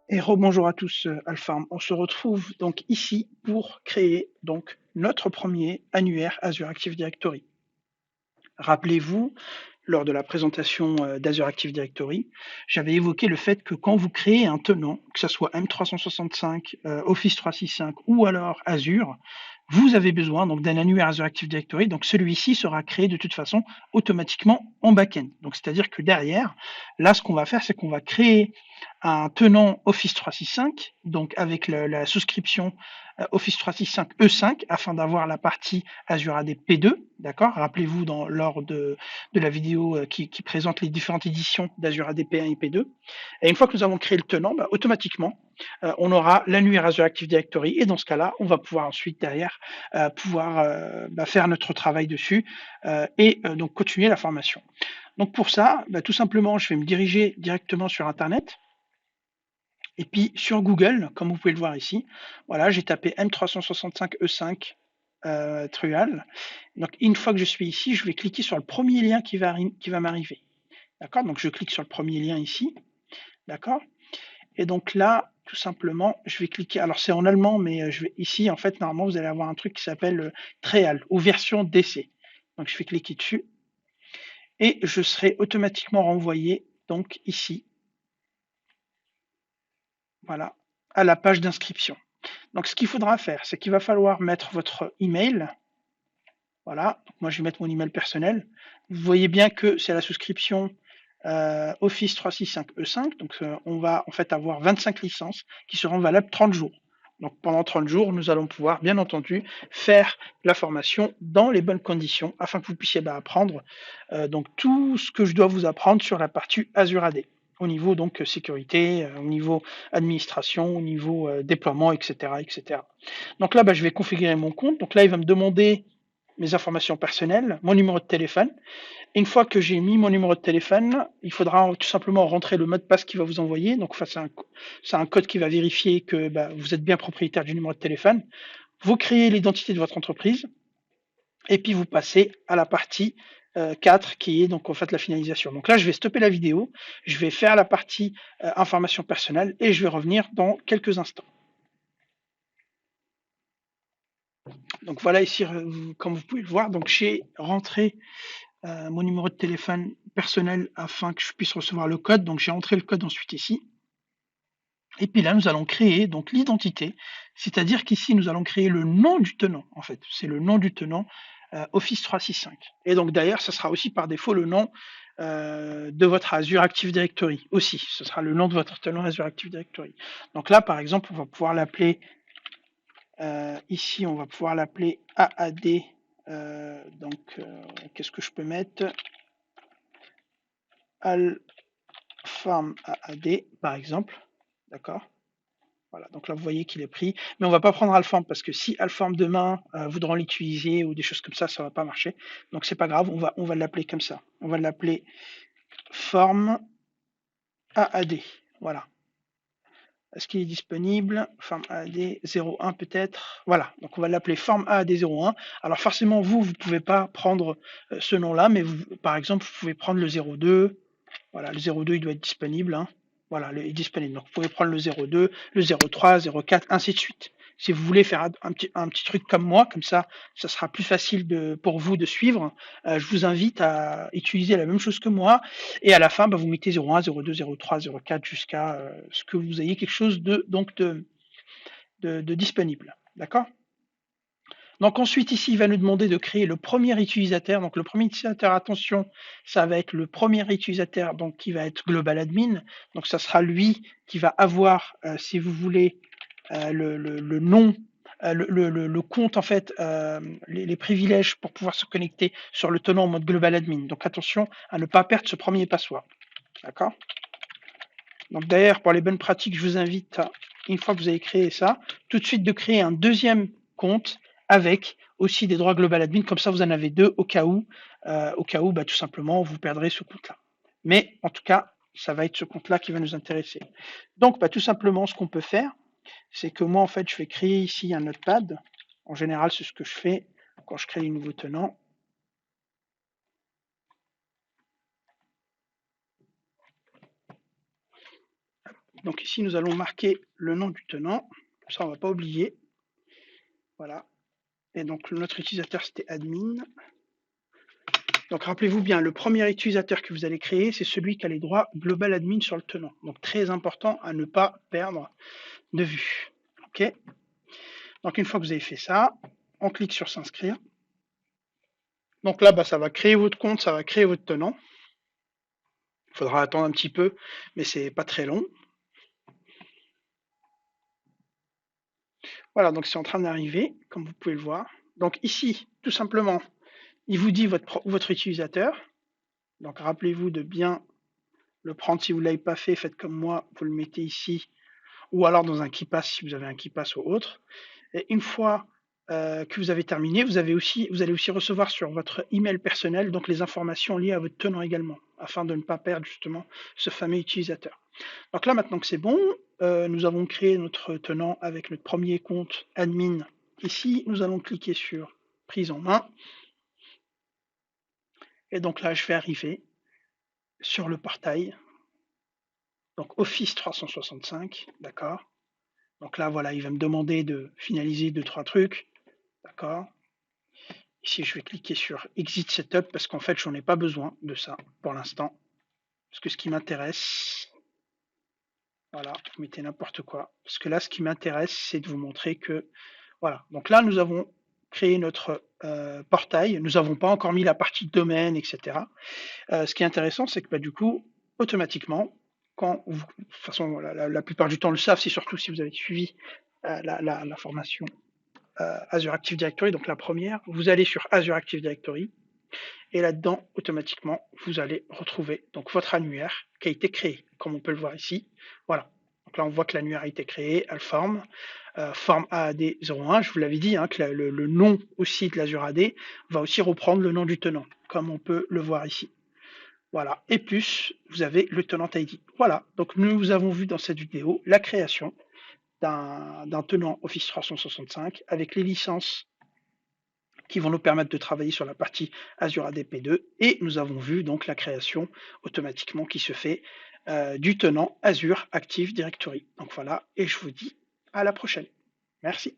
Et rebonjour à tous, Alpharm. On se retrouve donc ici pour créer donc notre premier annuaire Azure Active Directory. Rappelez-vous, lors de la présentation d'Azure Active Directory, j'avais évoqué le fait que quand vous créez un tenant, que ce soit M365, Office 365 ou alors Azure, vous avez besoin donc d'un annuaire Azure Active Directory. Donc celui-ci sera créé de toute façon automatiquement en back-end. Donc c'est-à-dire que derrière, là, ce qu'on va faire, c'est qu'on va créer un tenant Office 365, donc avec la souscription Office 365 E5, afin d'avoir la partie Azure AD P2, d'accord. Rappelez-vous lors de la vidéo qui présente les différentes éditions d'Azure AD P1 et P2. Et une fois que nous avons créé le tenant, automatiquement, on aura l'annuaire Azure Active Directory, et dans ce cas-là, on va pouvoir ensuite derrière faire notre travail dessus et donc continuer la formation. Donc pour ça, tout simplement, je vais me diriger directement sur Internet. Et puis sur Google, comme vous pouvez le voir ici, voilà, j'ai tapé M365 E5 Trual. Donc une fois que je suis ici, je vais cliquer sur le premier lien qui va m'arriver. D'accord. Donc je clique sur le premier lien ici. D'accord. Et donc là, tout simplement, je vais cliquer. Alors c'est en allemand, mais je vais ici, en fait, normalement, vous allez avoir un truc qui s'appelle Trial ou version DC. Donc je vais cliquer dessus et je serai automatiquement renvoyé donc ici, voilà, à la page d'inscription. Donc ce qu'il faudra faire, c'est qu'il va falloir mettre votre email. Voilà, moi je vais mettre mon email personnel. Vous voyez bien que c'est la souscription Office 365 E5, donc on va en fait avoir 25 licences qui seront valables 30 jours. Donc pendant 30 jours, nous allons pouvoir bien entendu faire la formation dans les bonnes conditions afin que vous puissiez apprendre donc tout ce que je dois vous apprendre sur la partie Azure AD au niveau donc sécurité, au niveau administration, au niveau déploiement, etc., etc. Donc là, je vais configurer mon compte. Donc là, il va me demander mes informations personnelles, mon numéro de téléphone. Et une fois que j'ai mis mon numéro de téléphone, il faudra tout simplement rentrer le mot de passe qu'il va vous envoyer. Donc c'est un code qui va vérifier que vous êtes bien propriétaire du numéro de téléphone. Vous créez l'identité de votre entreprise et puis vous passez à la partie 4 qui est donc en fait la finalisation. Donc là, je vais stopper la vidéo, je vais faire la partie information personnelle et je vais revenir dans quelques instants. Donc voilà ici, comme vous pouvez le voir, donc j'ai rentré mon numéro de téléphone personnel afin que je puisse recevoir le code. Donc j'ai entré le code ensuite ici. Et puis là, nous allons créer donc l'identité, c'est-à-dire qu'ici, nous allons créer le nom du tenant, en fait. C'est le nom du tenant Office 365. Et donc d'ailleurs, ce sera aussi par défaut le nom de votre Azure Active Directory aussi. Ce sera le nom de votre tenant Azure Active Directory. Donc là, par exemple, on va pouvoir l'appeler, ici, on va pouvoir l'appeler AAD. Qu'est-ce que je peux mettre? Alpharm AAD, par exemple. D'accord. Voilà, donc là, vous voyez qu'il est pris. Mais on ne va pas prendre Alpharm parce que si Alpharm demain voudront l'utiliser ou des choses comme ça ne va pas marcher. Donc c'est pas grave, on va l'appeler comme ça. On va l'appeler Form AAD. Voilà. Est-ce qu'il est disponible? Form AAD 01 peut-être. Voilà, donc on va l'appeler Form AAD 01. Alors forcément, vous ne pouvez pas prendre ce nom-là, mais vous, par exemple, vous pouvez prendre le 02. Voilà, le 02, il doit être disponible. Hein. Voilà, il est disponible. Donc, vous pouvez prendre le 02, le 03, 04, ainsi de suite. Si vous voulez faire un petit truc comme moi, comme ça sera plus facile pour vous de suivre. Je vous invite à utiliser la même chose que moi. Et à la fin, vous mettez 01, 02, 03, 04 jusqu'à ce que vous ayez quelque chose de disponible. D'accord? Donc ensuite, ici, il va nous demander de créer le premier utilisateur. Donc le premier utilisateur, attention, ça va être le premier utilisateur donc, qui va être Global Admin. Donc ça sera lui qui va avoir, si vous voulez, le nom, le compte, en fait, les privilèges pour pouvoir se connecter sur le tenant en mode Global Admin. Donc attention à ne pas perdre ce premier password. D'accord? Donc d'ailleurs, pour les bonnes pratiques, je vous invite, une fois que vous avez créé ça, tout de suite de créer un deuxième compte avec aussi des droits global admin, comme ça vous en avez deux au cas où tout simplement vous perdrez ce compte-là. Mais en tout cas, ça va être ce compte-là qui va nous intéresser. Donc tout simplement, ce qu'on peut faire, c'est que moi en fait, je vais créer ici un notepad. En général, c'est ce que je fais quand je crée un nouveau tenant. Donc ici, nous allons marquer le nom du tenant. Ça, on ne va pas oublier. Voilà. Et donc, notre utilisateur, c'était admin. Donc, rappelez-vous bien, le premier utilisateur que vous allez créer, c'est celui qui a les droits global admin sur le tenant. Donc, très important à ne pas perdre de vue. OK? Donc, une fois que vous avez fait ça, on clique sur s'inscrire. Donc là, ça va créer votre compte, ça va créer votre tenant. Il faudra attendre un petit peu, mais c'est pas très long. Voilà, donc c'est en train d'arriver, comme vous pouvez le voir. Donc ici, tout simplement, il vous dit votre utilisateur. Donc rappelez-vous de bien le prendre. Si vous ne l'avez pas fait, faites comme moi, vous le mettez ici, ou alors dans un KeePass si vous avez un KeePass ou autre. Et une fois que vous avez terminé, vous allez aussi recevoir sur votre email personnel donc les informations liées à votre tenant également, afin de ne pas perdre justement ce fameux utilisateur. Donc là, maintenant que c'est bon, nous avons créé notre tenant avec notre premier compte admin. Ici, nous allons cliquer sur prise en main. Et donc là, je vais arriver sur le portail. Donc Office 365, d'accord. Donc là, voilà, il va me demander de finaliser 2-3 trucs, d'accord. Ici, je vais cliquer sur Exit Setup parce qu'en fait, j'en ai pas besoin de ça pour l'instant. Parce que ce qui m'intéresse, voilà, vous mettez n'importe quoi. Parce que là, ce qui m'intéresse, c'est de vous montrer que, voilà. Donc là, nous avons créé notre portail. Nous n'avons pas encore mis la partie domaine, etc. Ce qui est intéressant, c'est que du coup, automatiquement, quand vous, de toute façon, la plupart du temps le savent, c'est surtout si vous avez suivi la formation Azure Active Directory, donc la première, vous allez sur Azure Active Directory, et là-dedans, automatiquement, vous allez retrouver donc votre annuaire qui a été créé, comme on peut le voir ici. Voilà. Donc là, on voit que l'annuaire a été créé, elle forme AAD01. Je vous l'avais dit, que le nom aussi de l'Azure AD va aussi reprendre le nom du tenant, comme on peut le voir ici. Voilà. Et plus, vous avez le tenant ID. Voilà. Donc, nous avons vu dans cette vidéo la création d'un tenant Office 365 avec les licences qui vont nous permettre de travailler sur la partie Azure ADP2 et nous avons vu donc la création automatiquement qui se fait du tenant Azure Active Directory. Donc voilà, et je vous dis à la prochaine. Merci.